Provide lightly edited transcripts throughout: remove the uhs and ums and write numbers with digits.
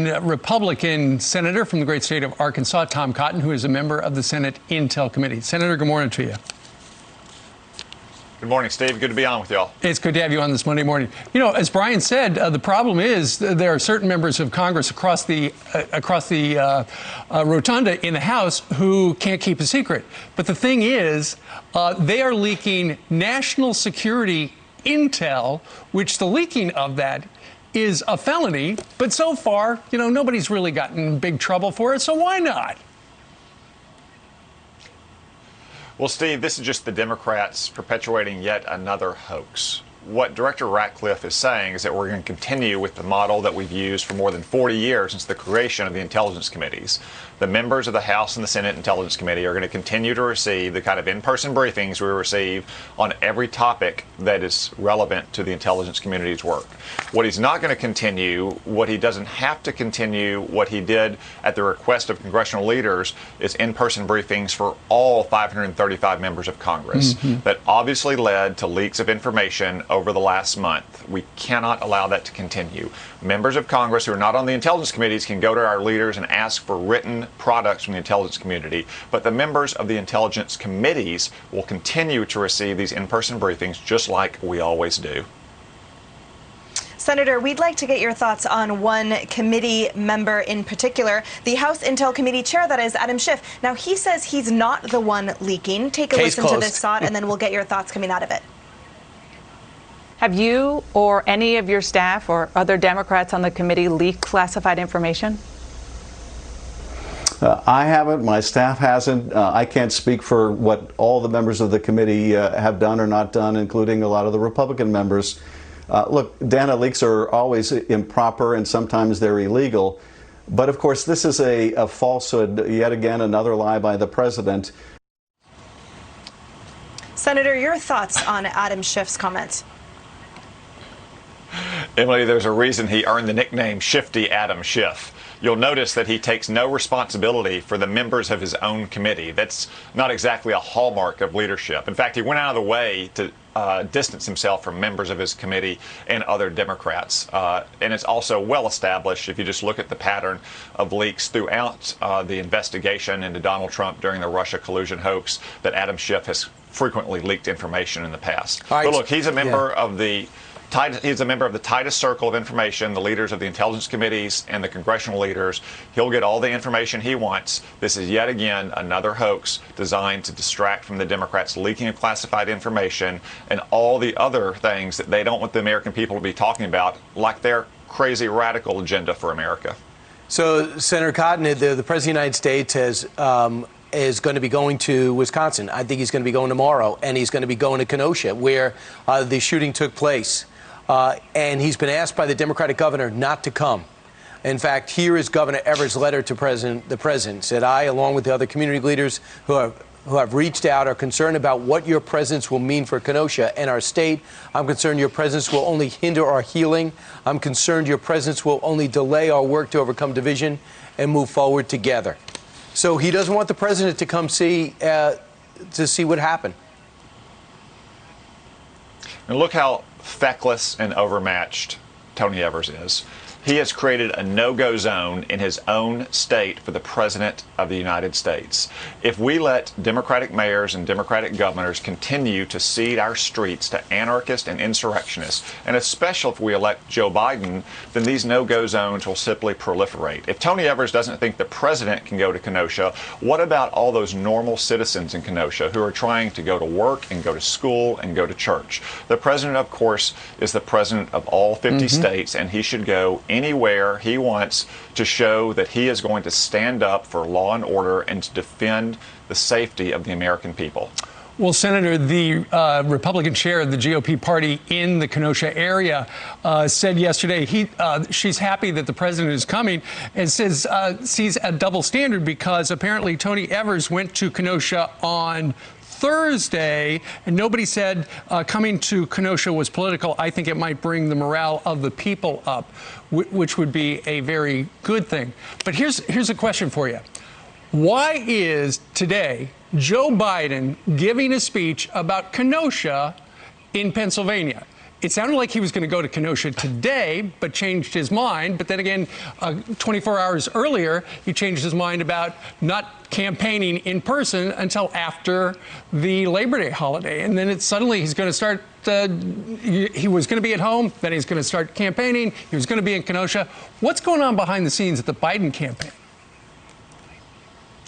in Republican senator from the great state of Arkansas, Tom Cotton, who is a member of the Senate Intel Committee. Senator, good morning to you. Good morning, Steve. Good to be on with y'all. It's good to have you on this Monday morning. You know, as Brian said, the problem is there are certain members of Congress across the rotunda in the House who can't keep a secret. But the thing is, they are leaking national security intel, which the leaking of that is a felony. But so far, you know, nobody's really gotten in big trouble for it. So why not? Well, Steve, this is just the Democrats perpetuating yet another hoax. What Director Ratcliffe is saying is that we're going to continue with the model that we've used for more than 40 years since the creation of the intelligence committees. The members of the House and the Senate Intelligence Committee are going to continue to receive the kind of in-person briefings we receive on every topic that is relevant to the intelligence community's work. What he's not going to continue, what he doesn't have to continue, what he did at the request of congressional leaders is in-person briefings for all 535 members of Congress. That obviously led to leaks of information over the last month. We cannot allow that to continue. Members of Congress who are not on the intelligence committees can go to our leaders and ask for written products from the intelligence community, but the members of the intelligence committees will continue to receive these in-person briefings just like we always do. Senator, we'd like to get your thoughts on one committee member in particular, the House Intel Committee Chair, that is, Adam Schiff. Now, he says he's not the one leaking. Take a listen to this thought, and then we'll get your thoughts coming out of it. Have you or any of your staff or other Democrats on the committee leaked classified information? I haven't. My staff hasn't. I can't speak for what all the members of the committee have done or not done, including a lot of the Republican members. Look, data leaks are always improper and sometimes they're illegal. But of course, this is a falsehood, yet again, another lie by the president. Senator, your thoughts on Adam Schiff's comments? Emily, there's a reason he earned the nickname Shifty Adam Schiff. You'll notice that he takes no responsibility for the members of his own committee. That's not exactly a hallmark of leadership. In fact, he went out of the way to distance himself from members of his committee and other Democrats. And it's also well established, if you just look at the pattern of leaks throughout the investigation into Donald Trump during the Russia collusion hoax, that Adam Schiff has frequently leaked information in the past. But look, he's a member of the he's a member of the tightest circle of information, the leaders of the intelligence committees and the congressional leaders. He'll get all the information he wants. This is yet again another hoax designed to distract from the Democrats leaking of classified information and all the other things that they don't want the American people to be talking about, like their crazy radical agenda for America. So, Senator Cotton, the President of the United States is going to be going to Wisconsin. I think he's going to be going tomorrow, and he's going to be going to Kenosha, where the shooting took place. And he's been asked by the Democratic governor not to come. In fact, here is Governor Evers' letter to the president. Said, I, along with the other community leaders who have reached out, are concerned about what your presence will mean for Kenosha and our state. I'm concerned your presence will only hinder our healing. I'm concerned your presence will only delay our work to overcome division and move forward together. So he doesn't want the president to come see what happened. And look how feckless and overmatched Tony Evers is. He has created a no-go zone in his own state for the President of the United States. If we let Democratic mayors and Democratic governors continue to seed our streets to anarchists and insurrectionists, and especially if we elect Joe Biden, then these no-go zones will simply proliferate. If Tony Evers doesn't think the President can go to Kenosha, what about all those normal citizens in Kenosha who are trying to go to work and go to school and go to church? The President, of course, is the President of all 50 states, and he should go anywhere he wants to show that he is going to stand up for law and order and to defend the safety of the American people. Well, Senator, the Republican chair of the GOP party in the Kenosha area said yesterday she's happy that the president is coming, and says sees a double standard because apparently Tony Evers went to Kenosha on Thursday, and nobody said coming to Kenosha was political. I think it might bring the morale of the people up, which would be a very good thing. But here's a question for you. Why is today Joe Biden giving a speech about Kenosha in Pennsylvania? it sounded like he was going to go to Kenosha today, but changed his mind. But then again, 24 hours earlier, he changed his mind about not campaigning in person until after the Labor Day holiday. And then suddenly he's going to start, he was going to be at home, then he's going to start campaigning, he was going to be in Kenosha. What's going on behind the scenes at the Biden campaign?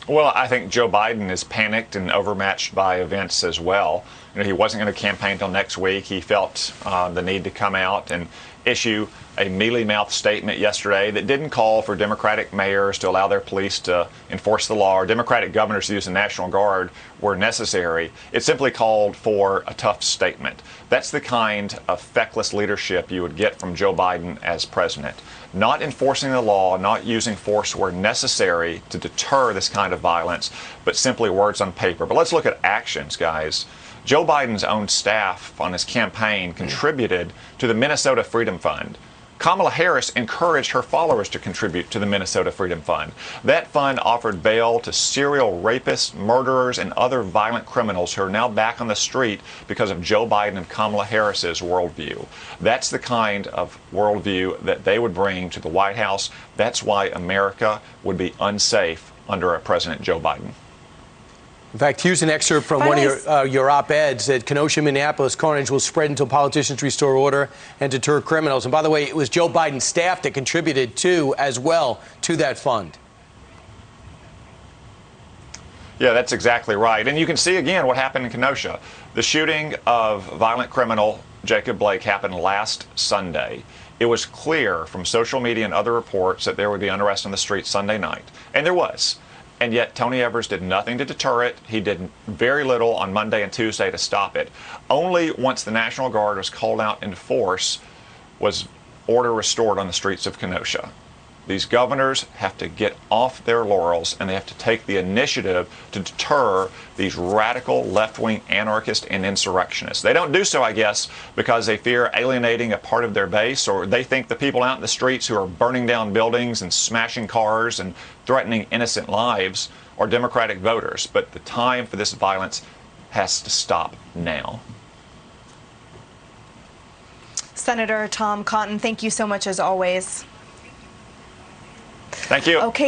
Well, I think Joe Biden is panicked and overmatched by events as well. You know, he wasn't going to campaign until next week. He felt the need to come out and issue a mealy-mouthed statement yesterday that didn't call for Democratic mayors to allow their police to enforce the law or Democratic governors to use the National Guard where necessary. It simply called for a tough statement. That's the kind of feckless leadership you would get from Joe Biden as president. Not enforcing the law, not using force where necessary to deter this kind of violence, but simply words on paper. But let's look at actions, guys. Joe Biden's own staff on his campaign contributed to the Minnesota Freedom Fund. Kamala Harris encouraged her followers to contribute to the Minnesota Freedom Fund. That fund offered bail to serial rapists, murderers, and other violent criminals who are now back on the street because of Joe Biden and Kamala Harris's worldview. That's the kind of worldview that they would bring to the White House. That's why America would be unsafe under President Joe Biden. In fact, here's an excerpt from one of your op-eds that Kenosha, Minneapolis carnage will spread until politicians restore order and deter criminals. And by the way, it was Joe Biden's staff that contributed as well to that fund. Yeah, that's exactly right. And you can see again what happened in Kenosha. The shooting of violent criminal Jacob Blake happened last Sunday. It was clear from social media and other reports that there would be unrest on the streets Sunday night. And there was. And yet Tony Evers did nothing to deter it. He did very little on Monday and Tuesday to stop it. Only once the National Guard was called out in force was order restored on the streets of Kenosha. These governors have to get off their laurels and they have to take the initiative to deter these radical left-wing anarchists and insurrectionists. They don't do so, I guess, because they fear alienating a part of their base, or they think the people out in the streets who are burning down buildings and smashing cars and threatening innocent lives are Democratic voters. But the time for this violence has to stop now. Senator Tom Cotton, thank you so much as always. Thank you. Okay.